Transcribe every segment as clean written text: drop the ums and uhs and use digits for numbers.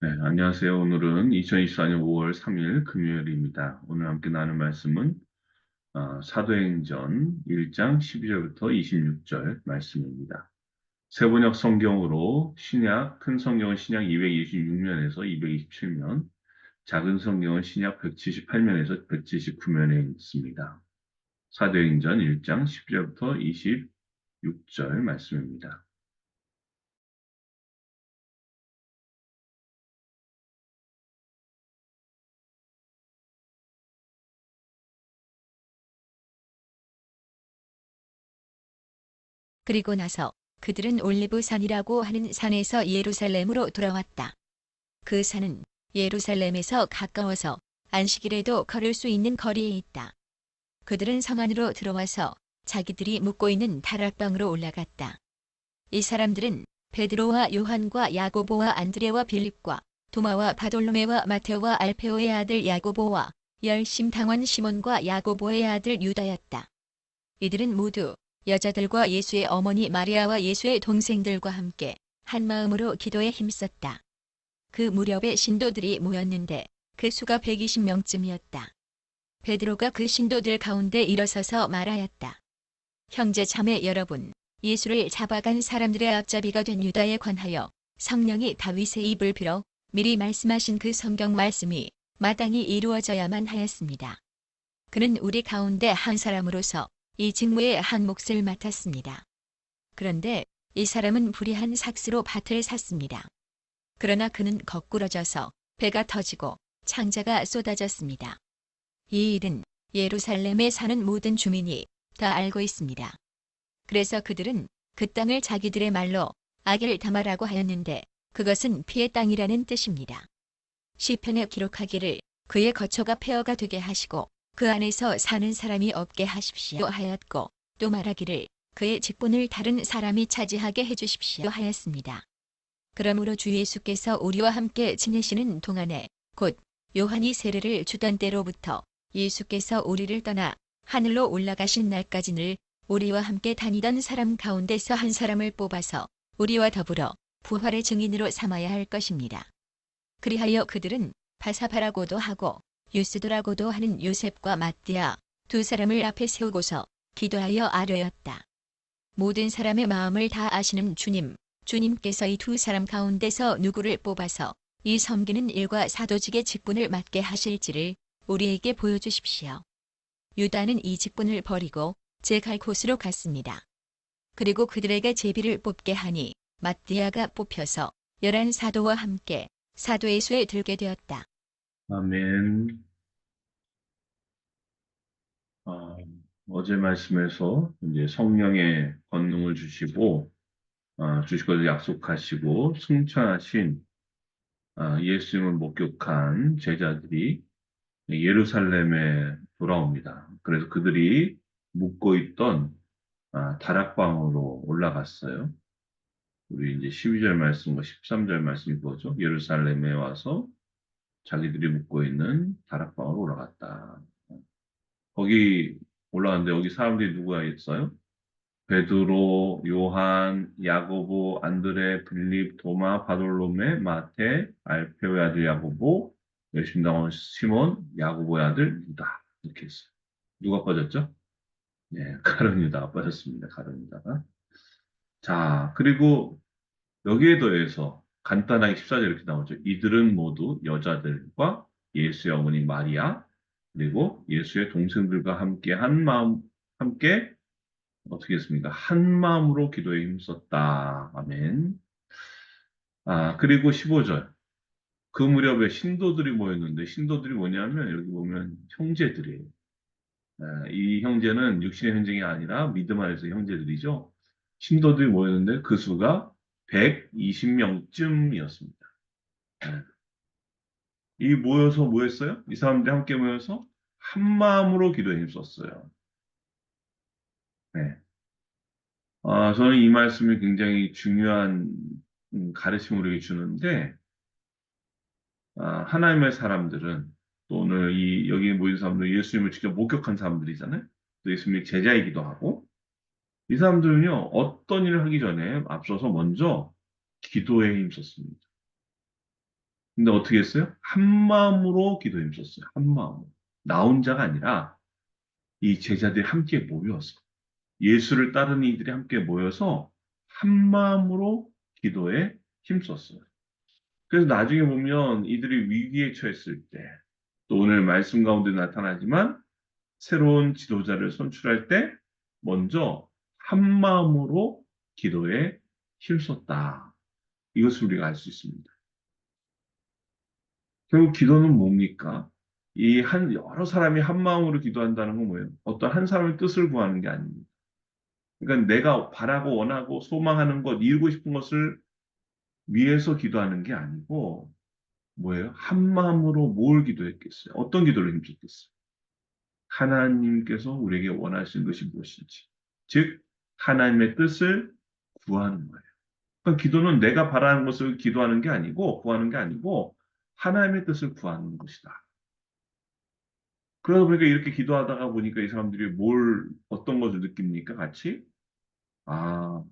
네, 안녕하세요. 오늘은 2024년 5월 3일 금요일입니다. 오늘 함께 나눌 말씀은 사도행전 1장 12절부터 26절 말씀입니다. 세번역 성경으로 큰 성경은 신약 226면에서 227면, 작은 성경은 신약 178면에서 179면에 있습니다. 사도행전 1장 12절부터 26절 말씀입니다. 그리고 나서 그들은 올리브산이라고 하는 산에서 예루살렘으로 돌아왔다. 그 산은 예루살렘에서 가까워서 안식일에도 걸을 수 있는 거리에 있다. 그들은 성 안으로 들어와서 자기들이 묵고 있는 다락방으로 올라갔다. 이 사람들은 베드로와 요한과 야고보와 안드레와 빌립과 도마와 바돌로메와 마테오와 알페오의 아들 야고보와 열심당원 시몬과 야고보의 아들 유다였다. 이들은 모두 여자들과 예수의 어머니 마리아와 예수의 동생들과 함께 한 마음으로 기도에 힘썼다. 그 무렵에 신도들이 모였는데 그 수가 120명쯤이었다. 베드로가 그 신도들 가운데 일어서서 말하였다. 형제 자매 여러분, 예수를 잡아간 사람들의 앞잡이가 된 유다에 관하여 성령이 다윗의 입을 빌어 미리 말씀하신 그 성경 말씀이 마땅히 이루어져야만 하였습니다. 그는 우리 가운데 한 사람으로서 이 직무의 한 몫을 맡았습니다. 그런데 이 사람은 불의한 삭스로 밭을 샀습니다. 그러나 그는 거꾸러져서 배가 터지고 창자가 쏟아졌습니다. 이 일은 예루살렘에 사는 모든 주민이 다 알고 있습니다. 그래서 그들은 그 땅을 자기들의 말로 아겔다마라고 하였는데 그것은 피의 땅이라는 뜻입니다. 시편에 기록하기를 그의 거처가 폐허가 되게 하시고 그 안에서 사는 사람이 없게 하십시오 하였고, 또 말하기를 그의 직분을 다른 사람이 차지하게 해주십시오 하였습니다. 그러므로 주 예수께서 우리와 함께 지내시는 동안에 곧 요한이 세례를 주던 때로부터 예수께서 우리를 떠나 하늘로 올라가신 날까지 늘 우리와 함께 다니던 사람 가운데서 한 사람을 뽑아서 우리와 더불어 부활의 증인으로 삼아야 할 것입니다. 그리하여 그들은 바사바라고도 하고 유스도라고도 하는 요셉과 마띠아 두 사람을 앞에 세우고서 기도하여 아뢰었다. 모든 사람의 마음을 다 아시는 주님께서 이 두 사람 가운데서 누구를 뽑아서 이 섬기는 일과 사도직의 직분을 맡게 하실지를 우리에게 보여주십시오. 유다는 이 직분을 버리고 제 갈 곳으로 갔습니다. 그리고 그들에게 제비를 뽑게 하니 마띠아가 뽑혀서 11사도와 함께 사도의 수에 들게 되었다. 아멘. 어, 어제 말씀에서 이제 성령의 권능을 주실 것을 약속하시고 승천하신 예수님을 목격한 제자들이 예루살렘에 돌아옵니다. 그래서 그들이 묵고 있던 다락방으로 올라갔어요. 우리 이제 12절 말씀과 13절 말씀이 그거죠. 예루살렘에 와서 자기들이 묵고 있는 다락방으로 올라갔다. 거기 올라갔는데 여기 사람들이 누가 있어요? 베드로, 요한, 야고보, 안드레, 빌립, 도마, 바돌로메, 마테, 알페오의 아들 야고보, 열심당원 시몬, 야고보의 아들 유다. 이렇게 했어요. 누가 빠졌죠? 네, 가룟 유다가 빠졌습니다. 가룟 유다가. 자, 그리고 여기에 더해서 간단하게 14절 이렇게 나오죠. 이들은 모두 여자들과 예수의 어머니 마리아, 그리고 예수의 동생들과 함께 함께 어떻게 했습니까? 한 마음으로 기도에 힘썼다. 아멘. 그리고 15절. 그 무렵에 신도들이 모였는데, 신도들이 뭐냐면, 여기 보면 형제들이에요. 이 형제는 육신의 형제가 아니라 믿음 안에서 형제들이죠. 신도들이 모였는데, 그 수가 120명쯤이었습니다. 이 모여서 뭐 했어요? 이 사람들이 함께 모여서 한 마음으로 기도에 힘썼어요. 네. 저는 이 말씀이 굉장히 중요한 가르침을 우리에게 주는데, 하나님의 사람들은 또 오늘 여기 모인 사람들 예수님을 직접 목격한 사람들이잖아요. 또 예수님의 제자이기도 하고 이 사람들은요 어떤 일을 하기 전에 앞서서 먼저 기도에 힘썼습니다. 근데 어떻게 했어요? 한 마음으로 기도에 힘썼어요. 한 마음으로. 나 혼자가 아니라 이 제자들이 함께 모여서 예수를 따르는 이들이 함께 모여서 한 마음으로 기도에 힘썼어요. 그래서 나중에 보면 이들이 위기에 처했을 때, 또 오늘 말씀 가운데 나타나지만 새로운 지도자를 선출할 때 먼저 한 마음으로 기도에 힘썼다. 이것을 우리가 알 수 있습니다. 결국 기도는 뭡니까? 여러 사람이 한 마음으로 기도한다는 건 뭐예요? 어떤 한 사람의 뜻을 구하는 게 아닙니다. 그러니까 내가 바라고 원하고 소망하는 것, 이루고 싶은 것을 위해서 기도하는 게 아니고, 뭐예요? 한 마음으로 뭘 기도했겠어요? 어떤 기도를 힘줬겠어요? 하나님께서 우리에게 원하시는 것이 무엇인지. 즉, 하나님의 뜻을 구하는 거예요. 그러니까 기도는 내가 바라는 것을 기도하는 게 아니고, 구하는 게 아니고, 하나님의 뜻을 구하는 것이다. 그러다 보니까 이렇게 기도하다가 보니까 이 사람들이 어떤 것을 느낍니까? 같이? 아,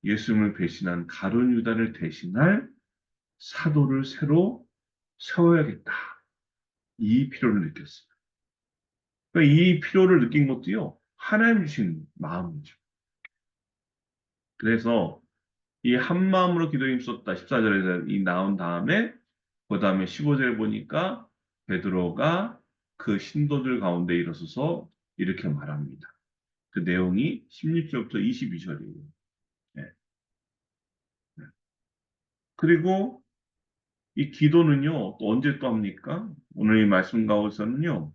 예수님을 배신한 가룟 유다를 대신할 사도를 새로 세워야겠다. 이 필요를 느꼈어요. 그러니까 이 필요를 느낀 것도요, 하나님 주신 마음이죠. 그래서 이 한 마음으로 기도에 힘썼다. 14절에서 이 나온 다음에, 그 다음에 15절에 보니까 베드로가 그 신도들 가운데 일어서서 이렇게 말합니다. 그 내용이 16절부터 22절이에요. 그리고 이 기도는요, 또 언제 또 합니까? 오늘 이 말씀 가운데서는요,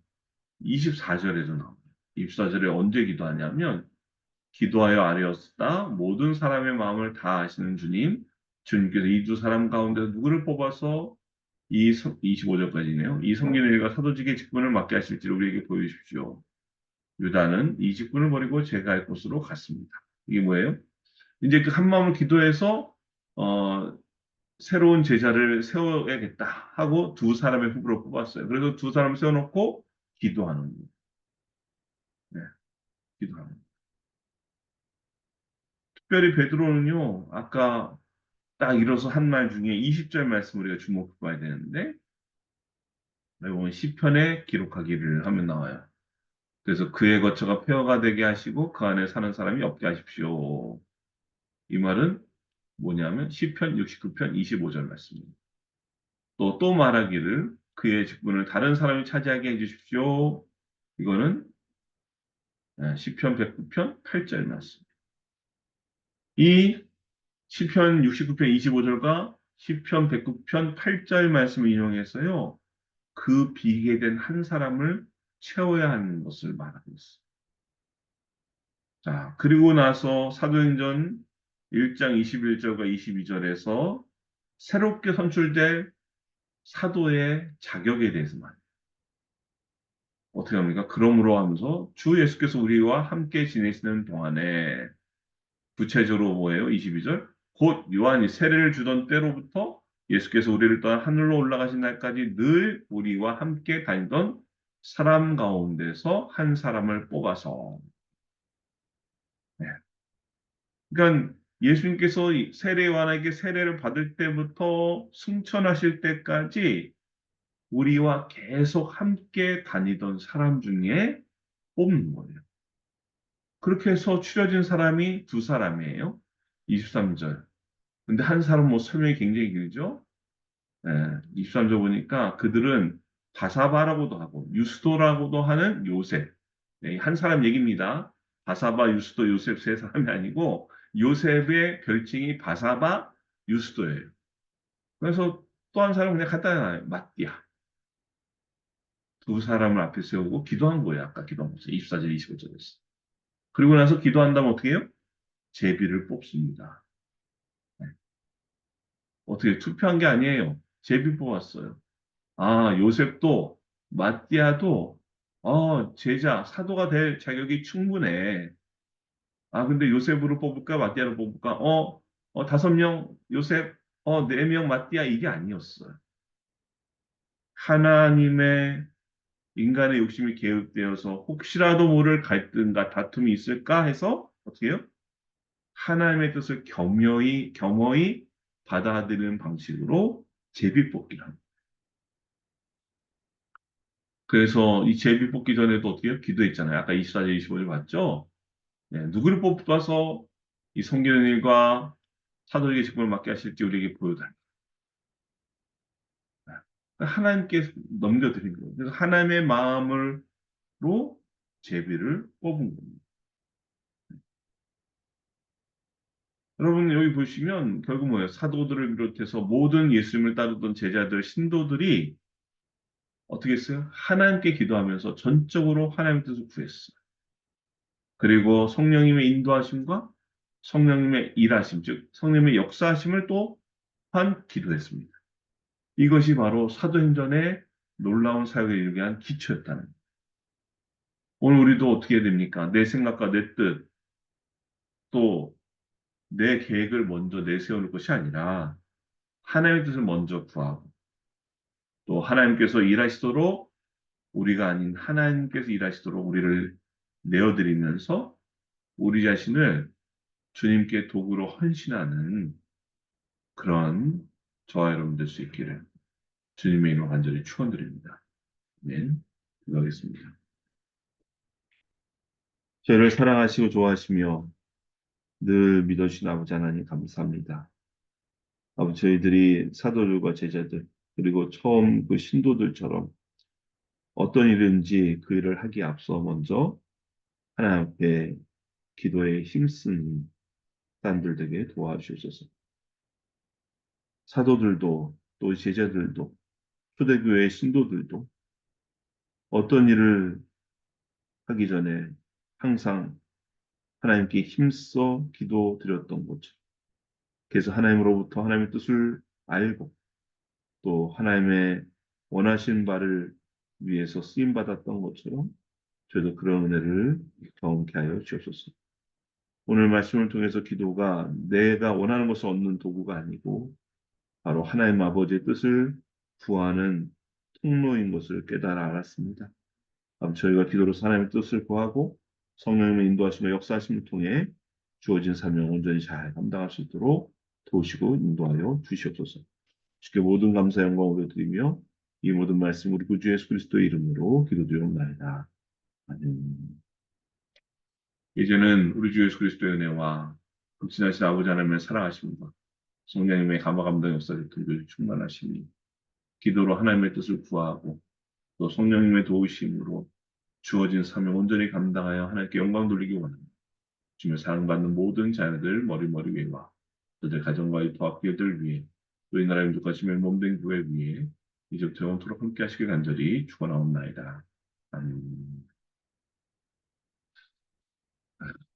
24절에도 나옵니다. 24절에 언제 기도하냐면, 기도하여 아뢰었다. 모든 사람의 마음을 다 아시는 주님, 주님께서 이 두 사람 가운데 누구를 뽑아서 25절까지네요. 이 성전의 일과 사도직의 직분을 맡게 하실지를 우리에게 보여주십시오. 유다는 이 직분을 버리고 제가 할 곳으로 갔습니다. 이게 뭐예요? 이제 그 한 마음을 기도해서 어, 새로운 제자를 세워야겠다 하고 두 사람의 후보를 뽑았어요. 그래서 두 사람을 세워놓고 기도하는 거예요. 네, 기도하는 거예요. 특별히 베드로는요, 아까 딱 일어서 한 말 중에 20절 말씀 우리가 주목해 봐야 되는데, 여러분 시편에 기록하기를 하면 나와요. 그래서 그의 거처가 폐허가 되게 하시고 그 안에 사는 사람이 없게 하십시오. 이 말은 뭐냐면 시편 69편 25절 말씀입니다. 또 말하기를 그의 직분을 다른 사람이 차지하게 해주십시오. 이거는 시편 109편 8절 말씀. 이 시편 69편 25절과 시편 109편 8절 말씀을 인용해서요. 그 비게 된 한 사람을 채워야 하는 것을 말하고 있어요. 자, 그리고 나서 사도행전 1장 21절과 22절에서 새롭게 선출될 사도의 자격에 대해서 말해요. 어떻게 합니까? 그러므로 하면서 주 예수께서 우리와 함께 지내시는 동안에 구체적으로 뭐예요? 22절. 곧 요한이 세례를 주던 때로부터 예수께서 우리를 떠나 하늘로 올라가신 날까지 늘 우리와 함께 다니던 사람 가운데서 한 사람을 뽑아서. 네. 그러니까 예수님께서 세례 요한에게 세례를 받을 때부터 승천하실 때까지 우리와 계속 함께 다니던 사람 중에 뽑는 거예요. 그렇게 해서 추려진 사람이 두 사람이에요. 23절. 근데 한 사람 뭐 설명이 굉장히 길죠? 23절 보니까 그들은 바사바라고도 하고 유스도라고도 하는 요셉. 네, 한 사람 얘기입니다. 바사바, 유스도, 요셉 세 사람이 아니고 요셉의 별칭이 바사바, 유스도예요. 그래서 또 한 사람은 그냥 간단하게 마띠아. 두 사람을 앞에 세우고 기도한 거예요. 아까 기도한 거죠. 24절, 25절에서. 그리고 나서 기도한다면 어떻게 해요? 제비를 뽑습니다. 네. 어떻게 투표한 게 아니에요. 제비 뽑았어요. 아, 요셉도 마띠아도 제자, 사도가 될 자격이 충분해. 아, 근데 요셉으로 뽑을까, 마띠아로 뽑을까? 5명 요셉, 4명 마띠아 이게 아니었어요. 하나님의 인간의 욕심이 개입되어서 혹시라도 모를 갈등과 다툼이 있을까 해서 어떻게 해요? 하나님의 뜻을 겸허히 받아들이는 방식으로 제비뽑기랍니다. 그래서 이 제비뽑기 전에도 어떻게 해요? 기도했잖아요. 아까 24절 25절 봤죠? 네, 누구를 뽑아서 이 섬기는 일과 사도에게 직분을 맡게 하실지 우리에게 보여달라. 하나님께 넘겨드린 거예요. 그래서 하나님의 마음으로 제비를 뽑은 겁니다. 여러분 여기 보시면 결국 뭐예요? 사도들을 비롯해서 모든 예수님을 따르던 제자들, 신도들이 어떻게 했어요? 하나님께 기도하면서 전적으로 하나님의 뜻을 구했어요. 그리고 성령님의 인도하심과 성령님의 일하심, 즉 성령님의 역사하심을 또한 기도했습니다. 이것이 바로 사도행전의 놀라운 사역에 이르게 한 기초였다는 거예요. 오늘 우리도 어떻게 해야 됩니까? 내 생각과 내 뜻, 또 내 계획을 먼저 내세우는 것이 아니라 하나님의 뜻을 먼저 구하고 또 하나님께서 일하시도록 우리가 아닌 하나님께서 일하시도록 우리를 내어드리면서 우리 자신을 주님께 도구로 헌신하는 그런 저와 여러분 될 수 있기를 주님의 이름으로 간절히 축원드립니다. 네, 기도하겠습니다. 저희를 사랑하시고 좋아하시며 늘 믿어주신 아버지 하나님 감사합니다. 아버지 저희들이 사도들과 제자들 그리고 처음 그 신도들처럼 어떤 일인지 그 일을 하기에 앞서 먼저 하나님 앞에 기도에 힘쓴 사람들 되게 도와주셔서 사도들도 또 제자들도 초대교회 신도들도 어떤 일을 하기 전에 항상 하나님께 힘써 기도드렸던 것처럼 그래서 하나님으로부터 하나님의 뜻을 알고 또 하나님의 원하신 바를 위해서 쓰임 받았던 것처럼 저도 그런 은혜를 경험케 하여 주옵소서. 오늘 말씀을 통해서 기도가 내가 원하는 것을 얻는 도구가 아니고 바로 하나님 아버지의 뜻을 구하는 통로인 것을 깨달아 알았습니다. 저희가 기도로서 하나님의 뜻을 구하고 성령님의 인도하심과 역사하심을 통해 주어진 사명을 온전히 잘 감당할 수 있도록 도우시고 인도하여 주시옵소서. 주께 모든 감사 영광 올려드리며 이 모든 말씀 우리 구주 예수 그리스도의 이름으로 기도드리옵나이다. 아멘. 이제는 우리 주 예수 그리스도의 은혜와 극진하신 아버지 하나님의 사랑하심과 성령님의 감화 감동 역사를 통해 충만하심이 기도로 하나님의 뜻을 구하고 또 성령님의 도우심으로 주어진 사명 온전히 감당하여 하나님께 영광 돌리기 원합니다. 주며 사랑받는 모든 자녀들 머리머리 위에와 그들 가정과의 도합교회들 위해 또 이 나라의 민족하시며 몸된 교회 위에 이제부터 영원토록 함께 하시길 간절히 축원하옵나이다. 아멘.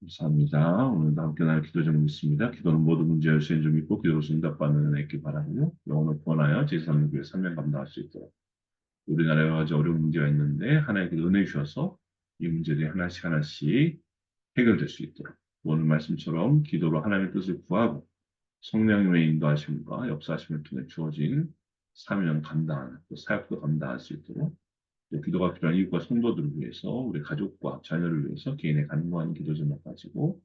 감사합니다. 오늘도 함께 나눌 기도 제목이 있습니다. 기도는 모든 문제 열쇠인 줄 믿고 기도로 응답받는 은혜 있기 바라며 영혼을 구원하여 제3의 교회 3명 감당할 수 있도록 우리나라에 여러 가지 어려운 문제가 있는데 하나님께 은혜 주셔서 이 문제들이 하나씩 하나씩 해결될 수 있도록 오늘 말씀처럼 기도로 하나님의 뜻을 구하고 성령님의 인도하심과 역사하심을 통해 주어진 사명 감당하는 또 사역도 감당할 수 있도록 또 기도가 필요한 이웃과 성도들을 위해서 우리 가족과 자녀를 위해서 개인의 간구하는 기도 제목 가지고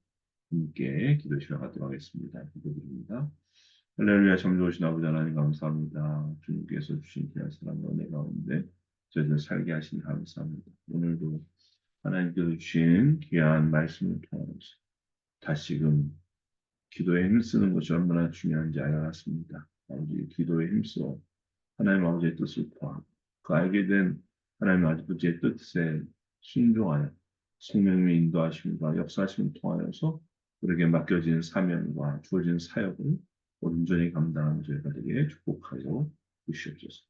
함께 기도 시작하도록 하겠습니다. 기도드립니다. 할렐루야 참 좋으신 아버지 하나님 감사합니다. 주님께서 주신 귀한 사랑과 은혜 가운데 저희들 살게 하신 감사합니다. 오늘도 하나님께서 주신 귀한 말씀을 통해서 다시금 기도에 힘쓰는 것이 얼마나 중요한지 알았습니다. 아버지 기도에 힘써 하나님 아버지의 뜻을 구하고 그 알게 된 하나님 아버지의 뜻에 순종하여 성령님의 인도하심과 역사하심을 통하여서 우리에게 맡겨진 사명과 주어진 사역을 온전히 감당하는 저희가 되게 축복하여 주시옵소서.